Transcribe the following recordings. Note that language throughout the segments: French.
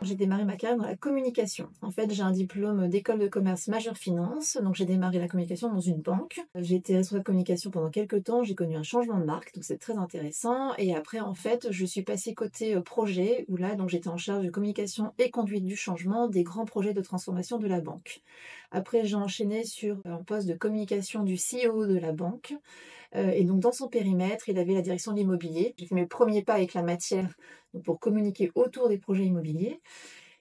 J'ai démarré ma carrière dans la communication. En fait, j'ai un diplôme d'école de commerce majeure finance, donc j'ai démarré la communication dans une banque. J'ai été responsable de communication pendant quelques temps, j'ai connu un changement de marque, donc c'est très intéressant. Et après, en fait, je suis passée côté projet, où là, donc j'étais en charge de communication et conduite du changement des grands projets de transformation de la banque. Après, j'ai enchaîné sur un poste de communication du CEO de la banque. Et donc dans son périmètre, il avait la direction de l'immobilier. J'ai fait mes premiers pas avec la matière donc pour communiquer autour des projets immobiliers.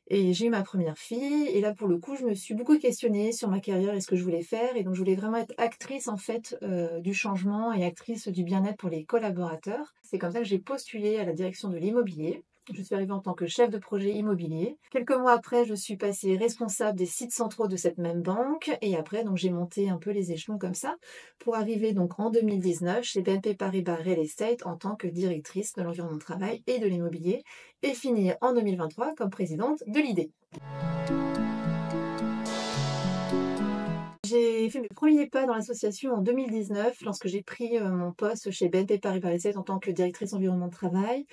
Et j'ai eu ma première fille. Et là, pour le coup, je me suis beaucoup questionnée sur ma carrière et ce que je voulais faire. Et donc, je voulais vraiment être actrice, en fait, du changement et actrice du bien-être pour les collaborateurs. C'est comme ça que j'ai postulé à la direction de l'immobilier. Je suis arrivée en tant que chef de projet immobilier. Quelques mois après, je suis passée responsable des sites centraux de cette même banque. Et après, donc, j'ai monté un peu les échelons comme ça pour arriver donc en 2019 chez BNP Paribas Real Estate en tant que directrice de l'environnement de travail et de l'immobilier et finir en 2023 comme présidente de l'IDE. J'ai fait mes premiers pas dans l'association en 2019 lorsque j'ai pris mon poste chez BNP Paribas Real Estate en tant que directrice environnement de travail.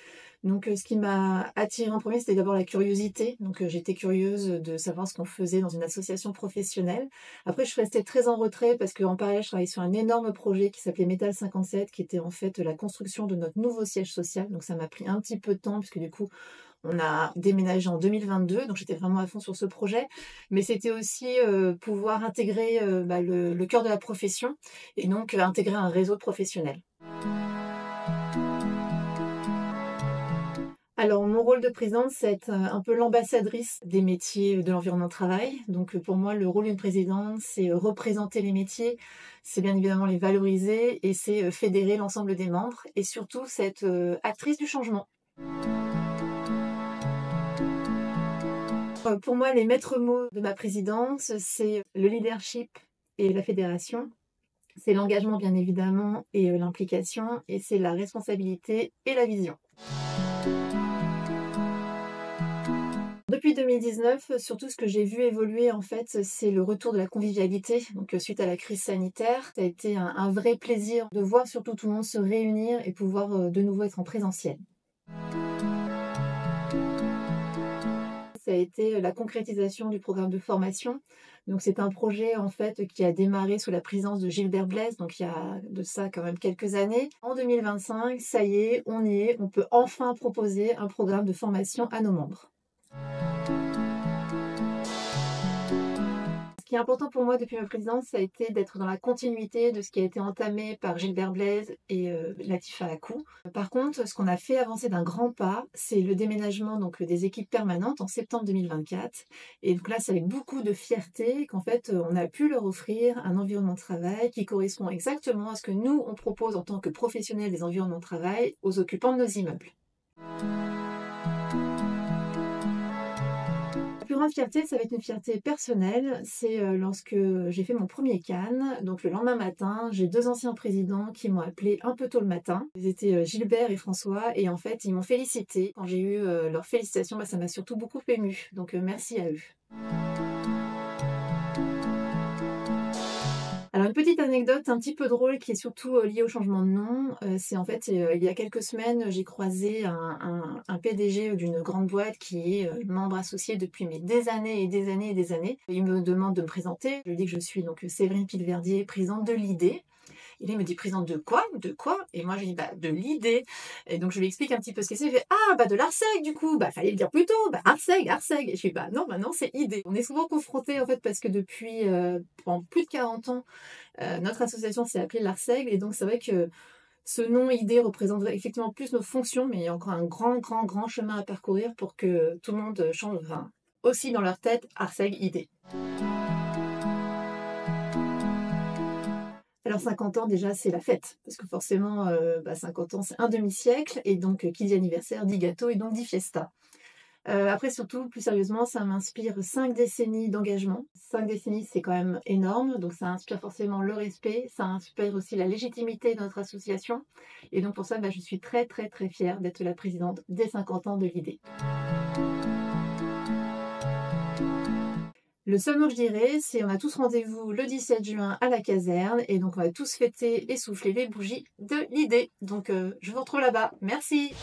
Donc ce qui m'a attirée en premier, c'était d'abord la curiosité. Donc j'étais curieuse de savoir ce qu'on faisait dans une association professionnelle. Après, je suis restée très en retrait parce qu'en parallèle, je travaillais sur un énorme projet qui s'appelait Métal 57, qui était en fait la construction de notre nouveau siège social. Donc ça m'a pris un petit peu de temps puisque du coup, on a déménagé en 2022, donc j'étais vraiment à fond sur ce projet. Mais c'était aussi pouvoir intégrer le cœur de la profession et donc intégrer un réseau de professionnels. Alors, mon rôle de présidente, c'est être un peu l'ambassadrice des métiers de l'environnement de travail. Donc, pour moi, le rôle d'une présidente, c'est représenter les métiers, c'est bien évidemment les valoriser et c'est fédérer l'ensemble des membres et surtout, c'est être actrice du changement. Pour moi, les maîtres mots de ma présidence, c'est le leadership et la fédération. C'est l'engagement, bien évidemment, et l'implication. Et c'est la responsabilité et la vision. Depuis 2019, surtout ce que j'ai vu évoluer, en fait, c'est le retour de la convivialité. Donc, suite à la crise sanitaire, ça a été un vrai plaisir de voir surtout tout le monde se réunir et pouvoir de nouveau être en présentiel. Ça a été la concrétisation du programme de formation. Donc c'est un projet en fait qui a démarré sous la présidence de Gilbert Blaise, donc il y a de ça quand même quelques années. En 2025, ça y est, on peut enfin proposer un programme de formation à nos membres. Ce qui est important pour moi depuis ma présidence, ça a été d'être dans la continuité de ce qui a été entamé par Gilbert Blaise et Latifa Akou. Par contre, ce qu'on a fait avancer d'un grand pas, c'est le déménagement donc, des équipes permanentes en septembre 2024. Et donc là, c'est avec beaucoup de fierté qu'en fait, on a pu leur offrir un environnement de travail qui correspond exactement à ce que nous, on propose en tant que professionnels des environnements de travail aux occupants de nos immeubles. La plus grande fierté, ça va être une fierté personnelle, c'est lorsque j'ai fait mon premier CAN. Donc le lendemain matin, j'ai 2 anciens présidents qui m'ont appelé un peu tôt le matin. Ils étaient Gilbert et François et en fait, ils m'ont félicité. Quand j'ai eu leurs félicitations, ça m'a surtout beaucoup émue. Donc merci à eux. Alors une petite anecdote un petit peu drôle qui est surtout liée au changement de nom, c'est en fait, il y a quelques semaines, j'ai croisé un PDG d'une grande boîte qui est membre associé depuis mais des années et des années et des années. Il me demande de me présenter. Je lui dis que je suis donc Séverine Pilverdier, présidente de l'IDE. Et là, il me dit présidente de quoi? De quoi? Et moi, je lui dis de l'IDE. Et donc, je lui explique un petit peu ce que c'est. Il fait de l'ARCEG, du coup. Fallait le dire plus tôt. ARCEG. Et je lui dis non, maintenant, c'est IDE. On est souvent confrontés, en fait, parce que depuis pendant plus de 40 ans, notre association s'est appelée l'ARCEG. Et donc, c'est vrai que ce nom IDE représente effectivement plus nos fonctions, mais il y a encore un grand chemin à parcourir pour que tout le monde change, aussi dans leur tête, ARCEG, IDE. Alors 50 ans déjà c'est la fête, parce que forcément 50 ans c'est un demi-siècle, et donc qui dit anniversaire dit gâteau et donc dit fiesta. Après surtout, plus sérieusement, ça m'inspire 5 décennies d'engagement. 5 décennies c'est quand même énorme, donc ça inspire forcément le respect, ça inspire aussi la légitimité de notre association, et donc pour ça je suis très fière d'être la présidente des 50 ans de l'IDE. Le seul mot que je dirais, c'est on a tous rendez-vous le 17 juin à la caserne et donc on va tous fêter et souffler les bougies de l'idée. Donc je vous retrouve là-bas. Merci!